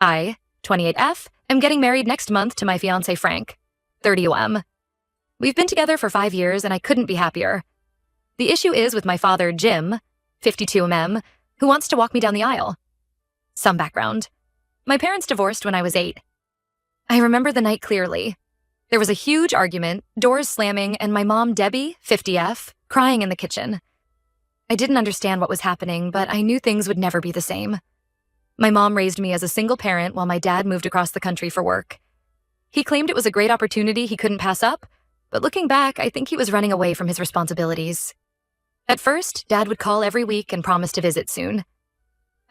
I, 28F, am getting married next month to my fiancé Frank, 30OM. We've been together for 5 years and I couldn't be happier. The issue is with my father, Jim, 52MM, who wants to walk me down the aisle. Some background. My parents divorced when I was 8. I remember the night clearly. There was a huge argument, doors slamming, and my mom, Debbie, 50F, crying in the kitchen. I didn't understand what was happening, but I knew things would never be the same. My mom raised me as a single parent while my dad moved across the country for work. He claimed it was a great opportunity he couldn't pass up, but looking back, I think he was running away from his responsibilities. At first, Dad would call every week and promise to visit soon.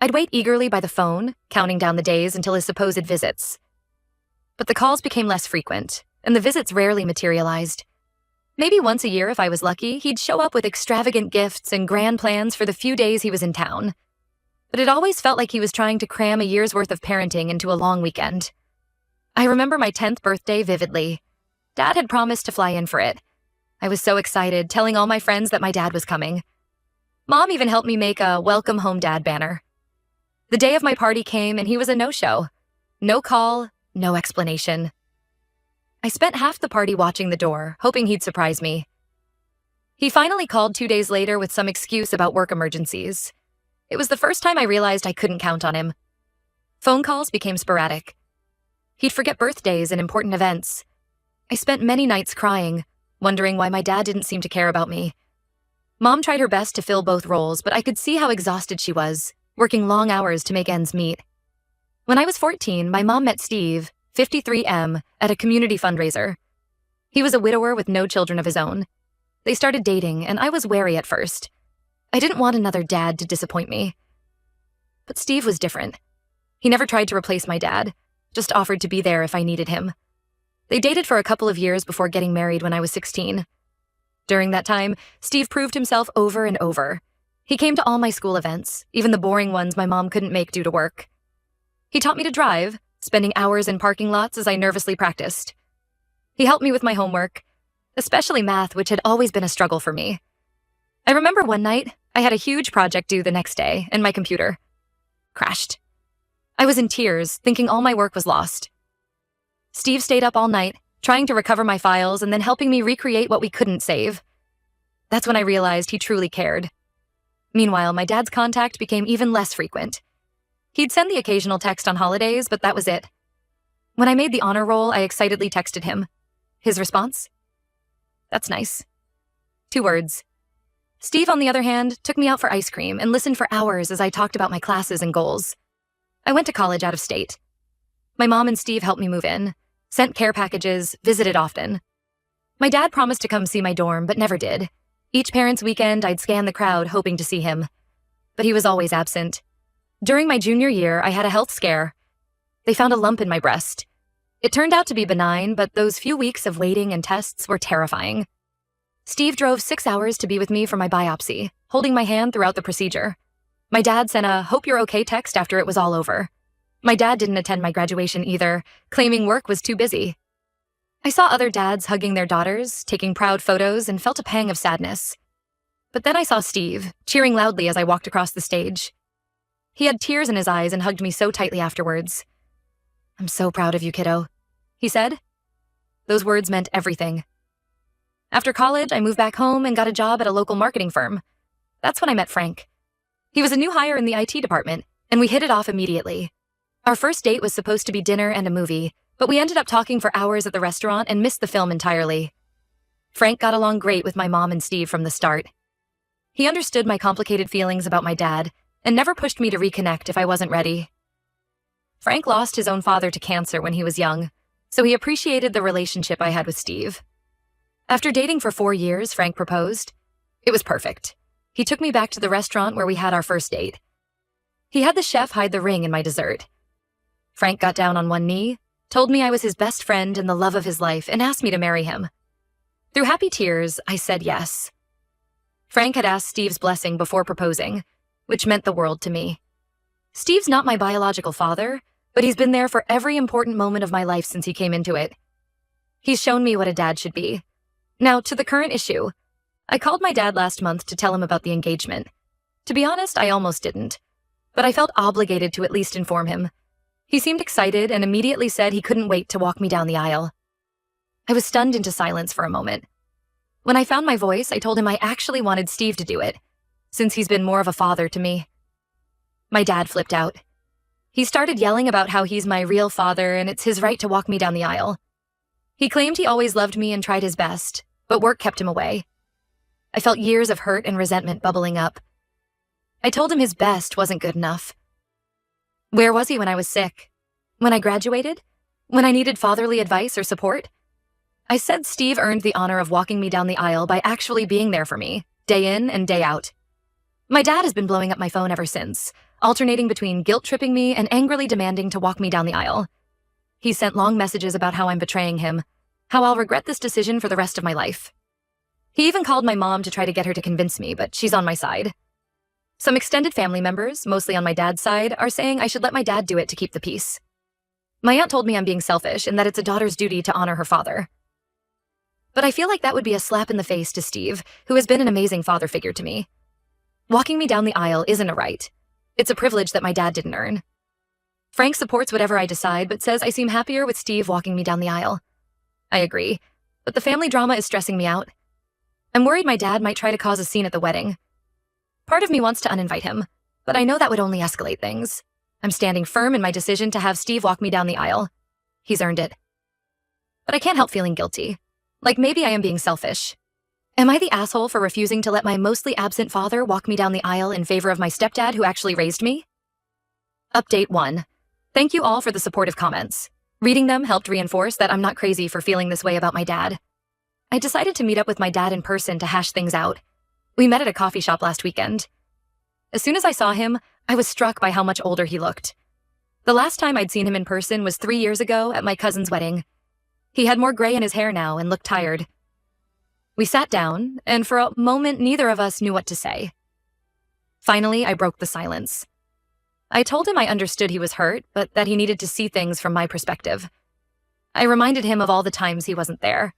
I'd wait eagerly by the phone, counting down the days until his supposed visits. But the calls became less frequent, and the visits rarely materialized. Maybe once a year if I was lucky, he'd show up with extravagant gifts and grand plans for the few days he was in town. But it always felt like he was trying to cram a year's worth of parenting into a long weekend. I remember my 10th birthday vividly. Dad had promised to fly in for it. I was so excited, telling all my friends that my dad was coming. Mom even helped me make a Welcome Home Dad banner. The day of my party came and he was a no-show. No call, no explanation. I spent half the party watching the door, hoping he'd surprise me. He finally called 2 days later with some excuse about work emergencies. It was the first time I realized I couldn't count on him. Phone calls became sporadic. He'd forget birthdays and important events. I spent many nights crying, wondering why my dad didn't seem to care about me. Mom tried her best to fill both roles, but I could see how exhausted she was, working long hours to make ends meet. When I was 14, my mom met Steve, 53M, at a community fundraiser. He was a widower with no children of his own. They started dating, and I was wary at first. I didn't want another dad to disappoint me. But Steve was different. He never tried to replace my dad, just offered to be there if I needed him. They dated for a couple of years before getting married when I was 16. During that time, Steve proved himself over and over. He came to all my school events, even the boring ones my mom couldn't make due to work. He taught me to drive, spending hours in parking lots as I nervously practiced. He helped me with my homework, especially math, which had always been a struggle for me. I remember one night, I had a huge project due the next day, and my computer crashed. I was in tears, thinking all my work was lost. Steve stayed up all night, trying to recover my files and then helping me recreate what we couldn't save. That's when I realized he truly cared. Meanwhile, my dad's contact became even less frequent. He'd send the occasional text on holidays, but that was it. When I made the honor roll, I excitedly texted him. His response? That's nice. 2 words. Steve, on the other hand, took me out for ice cream and listened for hours as I talked about my classes and goals. I went to college out of state. My mom and Steve helped me move in, sent care packages, visited often. My dad promised to come see my dorm, but never did. Each parents' weekend, I'd scan the crowd hoping to see him. But he was always absent. During my junior year, I had a health scare. They found a lump in my breast. It turned out to be benign, but those few weeks of waiting and tests were terrifying. Steve drove 6 hours to be with me for my biopsy, holding my hand throughout the procedure. My dad sent a "hope you're okay" text after it was all over. My dad didn't attend my graduation either, claiming work was too busy. I saw other dads hugging their daughters, taking proud photos, and felt a pang of sadness. But then I saw Steve, cheering loudly as I walked across the stage. He had tears in his eyes and hugged me so tightly afterwards. "I'm so proud of you, kiddo," he said. Those words meant everything. After college, I moved back home and got a job at a local marketing firm. That's when I met Frank. He was a new hire in the IT department, and we hit it off immediately. Our first date was supposed to be dinner and a movie, but we ended up talking for hours at the restaurant and missed the film entirely. Frank got along great with my mom and Steve from the start. He understood my complicated feelings about my dad and never pushed me to reconnect if I wasn't ready. Frank lost his own father to cancer when he was young, so he appreciated the relationship I had with Steve. After dating for 4 years, Frank proposed. It was perfect. He took me back to the restaurant where we had our first date. He had the chef hide the ring in my dessert. Frank got down on one knee, told me I was his best friend and the love of his life, and asked me to marry him. Through happy tears, I said yes. Frank had asked Steve's blessing before proposing, which meant the world to me. Steve's not my biological father, but he's been there for every important moment of my life since he came into it. He's shown me what a dad should be. Now, to the current issue. I called my dad last month to tell him about the engagement. To be honest, I almost didn't, but I felt obligated to at least inform him. He seemed excited and immediately said he couldn't wait to walk me down the aisle. I was stunned into silence for a moment. When I found my voice, I told him I actually wanted Steve to do it, since he's been more of a father to me. My dad flipped out. He started yelling about how he's my real father and it's his right to walk me down the aisle. He claimed he always loved me and tried his best, but work kept him away. I felt years of hurt and resentment bubbling up. I told him his best wasn't good enough. Where was he when I was sick? When I graduated? When I needed fatherly advice or support? I said Steve earned the honor of walking me down the aisle by actually being there for me, day in and day out. My dad has been blowing up my phone ever since, alternating between guilt-tripping me and angrily demanding to walk me down the aisle. He sent long messages about how I'm betraying him, how I'll regret this decision for the rest of my life. He even called my mom to try to get her to convince me, but she's on my side. Some extended family members, mostly on my dad's side, are saying I should let my dad do it to keep the peace. My aunt told me I'm being selfish and that it's a daughter's duty to honor her father. But I feel like that would be a slap in the face to Steve, who has been an amazing father figure to me. Walking me down the aisle isn't a right. It's a privilege that my dad didn't earn. Frank supports whatever I decide, but says I seem happier with Steve walking me down the aisle. I agree, but the family drama is stressing me out. I'm worried my dad might try to cause a scene at the wedding. Part of me wants to uninvite him, but I know that would only escalate things. I'm standing firm in my decision to have Steve walk me down the aisle. He's earned it. But I can't help feeling guilty. Like maybe I am being selfish. Am I the asshole for refusing to let my mostly absent father walk me down the aisle in favor of my stepdad who actually raised me? Update 1. Thank you all for the supportive comments. Reading them helped reinforce that I'm not crazy for feeling this way about my dad. I decided to meet up with my dad in person to hash things out. We met at a coffee shop last weekend. As soon as I saw him, I was struck by how much older he looked. The last time I'd seen him in person was 3 years ago at my cousin's wedding. He had more gray in his hair now and looked tired. We sat down, and for a moment neither of us knew what to say. Finally, I broke the silence. I told him I understood he was hurt, but that he needed to see things from my perspective. I reminded him of all the times he wasn't there.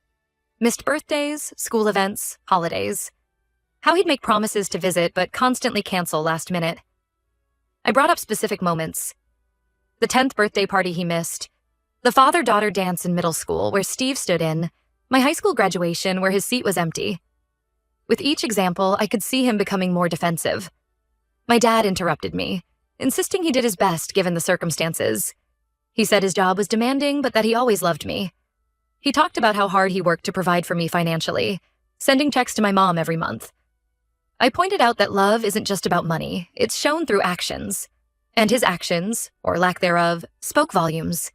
Missed birthdays, school events, holidays. How he'd make promises to visit but constantly cancel last minute. I brought up specific moments. The 10th birthday party he missed. The father-daughter dance in middle school where Steve stood in. My high school graduation where his seat was empty. With each example, I could see him becoming more defensive. My dad interrupted me, insisting he did his best given the circumstances. He said his job was demanding, but that he always loved me. He talked about how hard he worked to provide for me financially, sending checks to my mom every month. I pointed out that love isn't just about money, it's shown through actions. And his actions, or lack thereof, spoke volumes.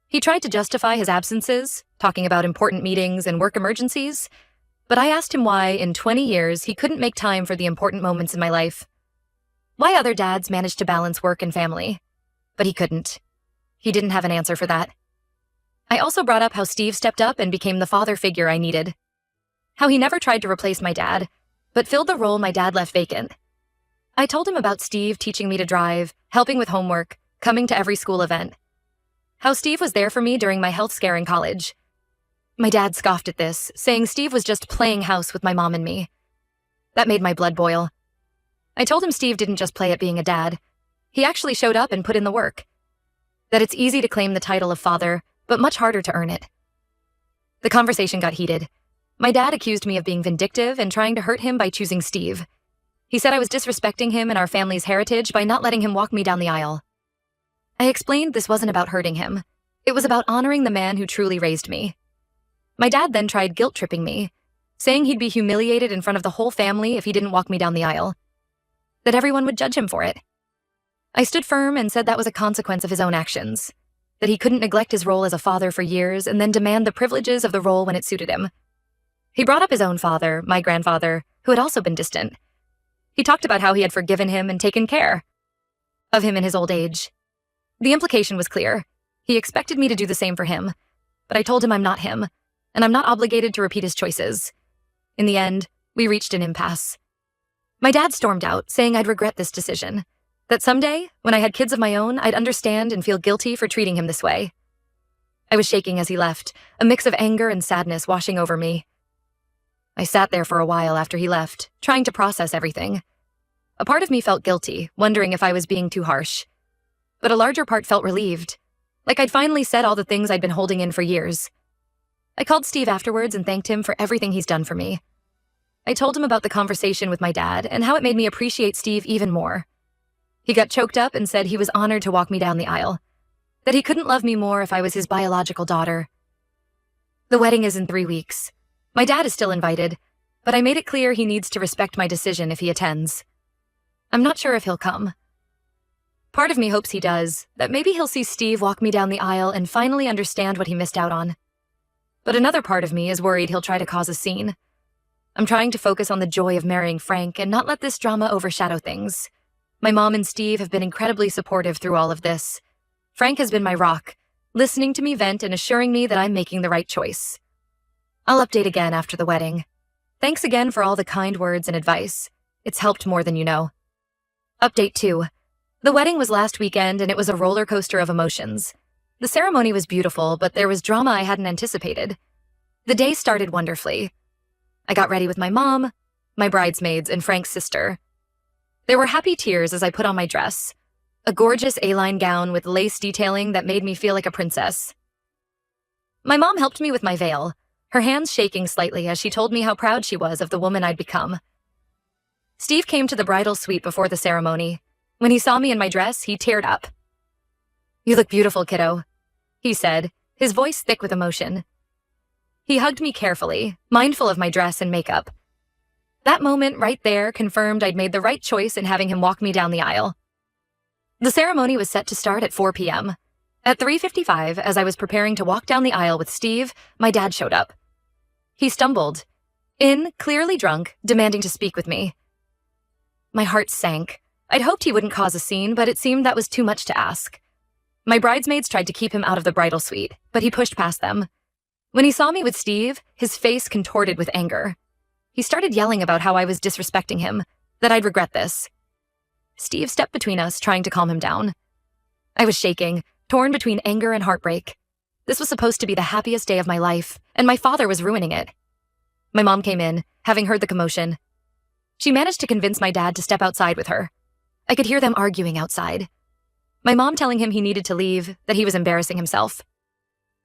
He tried to justify his absences, talking about important meetings and work emergencies, but I asked him why, in 20 years, he couldn't make time for the important moments in my life. Why other dads managed to balance work and family, but he couldn't. He didn't have an answer for that. I also brought up how Steve stepped up and became the father figure I needed. How he never tried to replace my dad, but filled the role my dad left vacant. I told him about Steve teaching me to drive, helping with homework, coming to every school event. How Steve was there for me during my health scare in college. My dad scoffed at this, saying Steve was just playing house with my mom and me. That made my blood boil. I told him Steve didn't just play at being a dad. He actually showed up and put in the work. That it's easy to claim the title of father, but much harder to earn it. The conversation got heated. My dad accused me of being vindictive and trying to hurt him by choosing Steve. He said I was disrespecting him and our family's heritage by not letting him walk me down the aisle. I explained this wasn't about hurting him. It was about honoring the man who truly raised me. My dad then tried guilt-tripping me, saying he'd be humiliated in front of the whole family if he didn't walk me down the aisle. That everyone would judge him for it. I stood firm and said that was a consequence of his own actions. That he couldn't neglect his role as a father for years and then demand the privileges of the role when it suited him. He brought up his own father, my grandfather, who had also been distant. He talked about how he had forgiven him and taken care of him in his old age. The implication was clear. He expected me to do the same for him, but I told him I'm not him, and I'm not obligated to repeat his choices. In the end, we reached an impasse. My dad stormed out, saying I'd regret this decision, that someday, when I had kids of my own, I'd understand and feel guilty for treating him this way. I was shaking as he left, a mix of anger and sadness washing over me. I sat there for a while after he left, trying to process everything. A part of me felt guilty, wondering if I was being too harsh. but a larger part felt relieved, like I'd finally said all the things I'd been holding in for years. I called Steve afterwards and thanked him for everything he's done for me. I told him about the conversation with my dad and how it made me appreciate Steve even more. He got choked up and said he was honored to walk me down the aisle, that he couldn't love me more if I was his biological daughter. The wedding is in 3 weeks. My dad is still invited, but I made it clear he needs to respect my decision if he attends. I'm not sure if he'll come. Part of me hopes he does, that maybe he'll see Steve walk me down the aisle and finally understand what he missed out on. But another part of me is worried he'll try to cause a scene. I'm trying to focus on the joy of marrying Frank and not let this drama overshadow things. My mom and Steve have been incredibly supportive through all of this. Frank has been my rock, listening to me vent and assuring me that I'm making the right choice. I'll update again after the wedding. Thanks again for all the kind words and advice. It's helped more than you know. Update 2. The wedding was last weekend and it was a roller coaster of emotions. The ceremony was beautiful, but there was drama I hadn't anticipated. The day started wonderfully. I got ready with my mom, my bridesmaids, and Frank's sister. There were happy tears as I put on my dress, a gorgeous A-line gown with lace detailing that made me feel like a princess. My mom helped me with my veil, her hands shaking slightly as she told me how proud she was of the woman I'd become. Steve came to the bridal suite before the ceremony. When he saw me in my dress, he teared up. "You look beautiful, kiddo," he said, his voice thick with emotion. He hugged me carefully, mindful of my dress and makeup. That moment right there confirmed I'd made the right choice in having him walk me down the aisle. The ceremony was set to start at 4 p.m. At 3:55, as I was preparing to walk down the aisle with Steve, my dad showed up. He stumbled in, clearly drunk, demanding to speak with me. My heart sank. I'd hoped he wouldn't cause a scene, but it seemed that was too much to ask. My bridesmaids tried to keep him out of the bridal suite, but he pushed past them. When he saw me with Steve, his face contorted with anger. He started yelling about how I was disrespecting him, that I'd regret this. Steve stepped between us, trying to calm him down. I was shaking, torn between anger and heartbreak. This was supposed to be the happiest day of my life, and my father was ruining it. My mom came in, having heard the commotion. She managed to convince my dad to step outside with her. I could hear them arguing outside. My mom telling him he needed to leave, that he was embarrassing himself.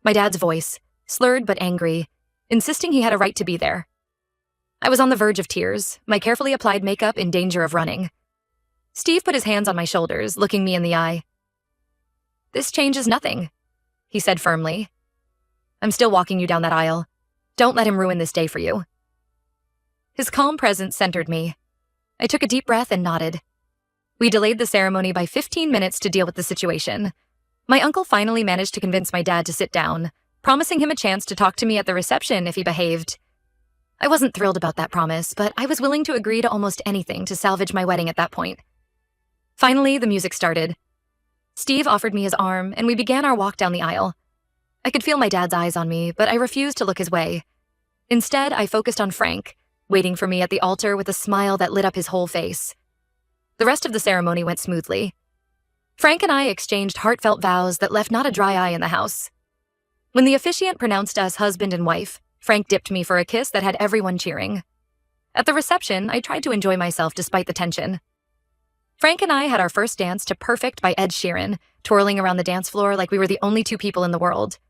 My dad's voice, slurred but angry, insisting he had a right to be there. I was on the verge of tears, my carefully applied makeup in danger of running. Steve put his hands on my shoulders, looking me in the eye. "This changes nothing," he said firmly. "I'm still walking you down that aisle. Don't let him ruin this day for you." His calm presence centered me. I took a deep breath and nodded. We delayed the ceremony by 15 minutes to deal with the situation. My uncle finally managed to convince my dad to sit down, promising him a chance to talk to me at the reception if he behaved. I wasn't thrilled about that promise, but I was willing to agree to almost anything to salvage my wedding at that point. Finally, the music started. Steve offered me his arm, and we began our walk down the aisle. I could feel my dad's eyes on me, but I refused to look his way. Instead, I focused on Frank, waiting for me at the altar with a smile that lit up his whole face. The rest of the ceremony went smoothly. Frank and I exchanged heartfelt vows that left not a dry eye in the house. When the officiant pronounced us husband and wife, Frank dipped me for a kiss that had everyone cheering. At the reception, I tried to enjoy myself despite the tension. Frank and I had our first dance to Perfect by Ed Sheeran, twirling around the dance floor like we were the only 2 people in the world.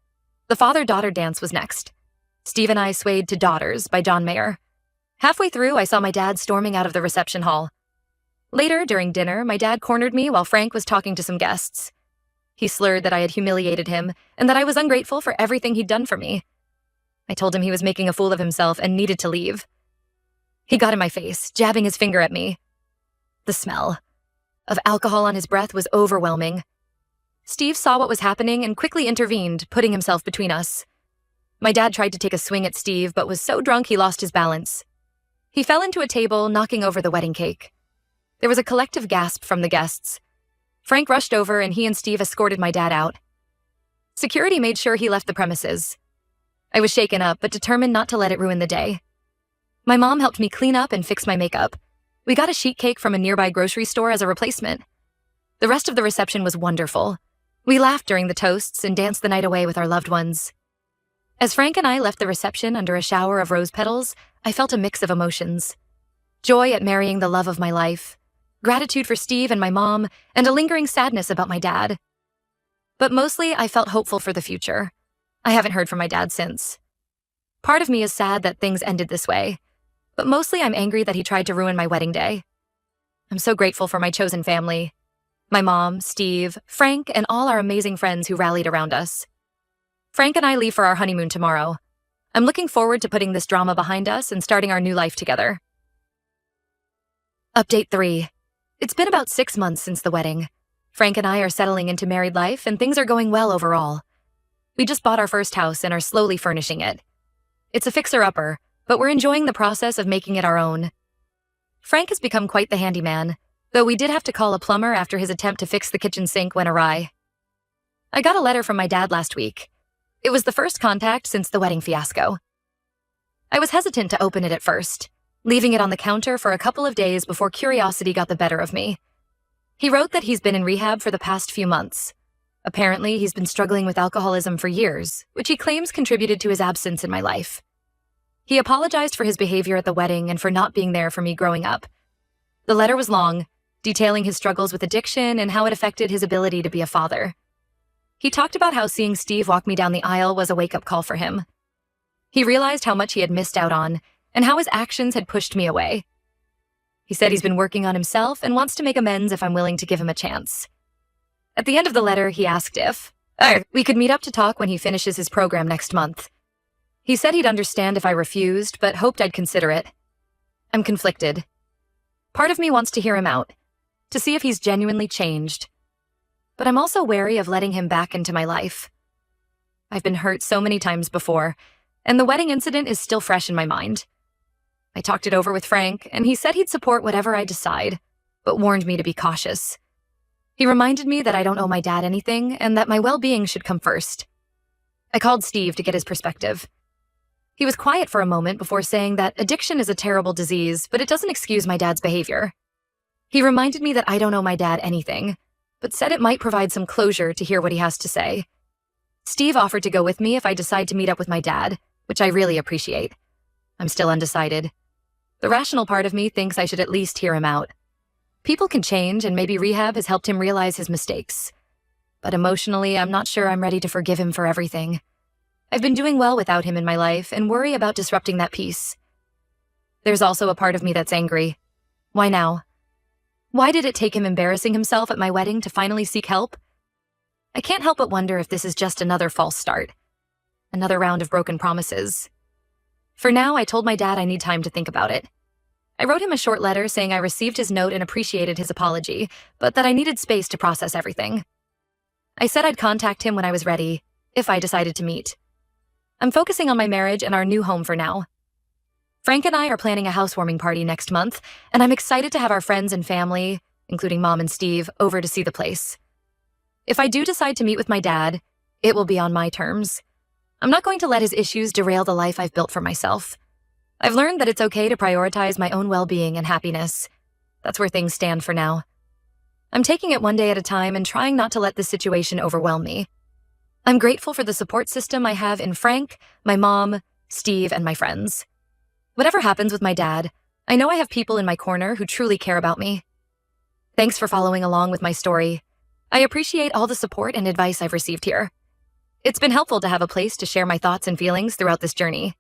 The father-daughter dance was next. Steve and I swayed to Daughters by John Mayer. Halfway through, I saw my dad storming out of the reception hall. Later, during dinner, my dad cornered me while Frank was talking to some guests. He slurred that I had humiliated him and that I was ungrateful for everything he'd done for me. I told him he was making a fool of himself and needed to leave. He got in my face, jabbing his finger at me. The smell of alcohol on his breath was overwhelming. Steve saw what was happening and quickly intervened, putting himself between us. My dad tried to take a swing at Steve, but was so drunk he lost his balance. He fell into a table, knocking over the wedding cake. There was a collective gasp from the guests. Frank rushed over and he and Steve escorted my dad out. Security made sure he left the premises. I was shaken up, but determined not to let it ruin the day. My mom helped me clean up and fix my makeup. We got a sheet cake from a nearby grocery store as a replacement. The rest of the reception was wonderful. We laughed during the toasts and danced the night away with our loved ones. As Frank and I left the reception under a shower of rose petals, I felt a mix of emotions. Joy at marrying the love of my life, gratitude for Steve and my mom, and a lingering sadness about my dad. But mostly, I felt hopeful for the future. I haven't heard from my dad since. Part of me is sad that things ended this way, but mostly I'm angry that he tried to ruin my wedding day. I'm so grateful for my chosen family. My mom, Steve, Frank, and all our amazing friends who rallied around us. Frank and I leave for our honeymoon tomorrow. I'm looking forward to putting this drama behind us and starting our new life together. Update 3. It's been about 6 months since the wedding. Frank and I are settling into married life and things are going well overall. We just bought our first house and are slowly furnishing it. It's a fixer-upper, but we're enjoying the process of making it our own. Frank has become quite the handyman, though we did have to call a plumber after his attempt to fix the kitchen sink went awry. I got a letter from my dad last week. It was the first contact since the wedding fiasco. I was hesitant to open it at first, leaving it on the counter for a couple of days before curiosity got the better of me. He wrote that he's been in rehab for the past few months. Apparently, he's been struggling with alcoholism for years, which he claims contributed to his absence in my life. He apologized for his behavior at the wedding and for not being there for me growing up. The letter was long, detailing his struggles with addiction and how it affected his ability to be a father. He talked about how seeing Steve walk me down the aisle was a wake-up call for him. He realized how much he had missed out on and how his actions had pushed me away. He said he's been working on himself and wants to make amends if I'm willing to give him a chance. At the end of the letter, he asked if we could meet up to talk when he finishes his program next month. He said he'd understand if I refused, but hoped I'd consider it. I'm conflicted. Part of me wants to hear him out, to see if he's genuinely changed. But I'm also wary of letting him back into my life. I've been hurt so many times before, and the wedding incident is still fresh in my mind. I talked it over with Frank, and he said he'd support whatever I decide, but warned me to be cautious. He reminded me that I don't owe my dad anything, and that my well-being should come first. I called Steve to get his perspective. He was quiet for a moment before saying that addiction is a terrible disease, but it doesn't excuse my dad's behavior. He reminded me that I don't owe my dad anything, but said it might provide some closure to hear what he has to say. Steve offered to go with me if I decide to meet up with my dad, which I really appreciate. I'm still undecided. The rational part of me thinks I should at least hear him out. People can change, and maybe rehab has helped him realize his mistakes. But emotionally, I'm not sure I'm ready to forgive him for everything. I've been doing well without him in my life and worry about disrupting that peace. There's also a part of me that's angry. Why now? Why did it take him embarrassing himself at my wedding to finally seek help? I can't help but wonder if this is just another false start. Another round of broken promises. For now, I told my dad I need time to think about it. I wrote him a short letter saying I received his note and appreciated his apology, but that I needed space to process everything. I said I'd contact him when I was ready, if I decided to meet. I'm focusing on my marriage and our new home for now. Frank and I are planning a housewarming party next month, and I'm excited to have our friends and family, including Mom and Steve, over to see the place. If I do decide to meet with my dad, it will be on my terms. I'm not going to let his issues derail the life I've built for myself. I've learned that it's okay to prioritize my own well-being and happiness. That's where things stand for now. I'm taking it one day at a time and trying not to let this situation overwhelm me. I'm grateful for the support system I have in Frank, my mom, Steve, and my friends. Whatever happens with my dad, I know I have people in my corner who truly care about me. Thanks for following along with my story. I appreciate all the support and advice I've received here. It's been helpful to have a place to share my thoughts and feelings throughout this journey.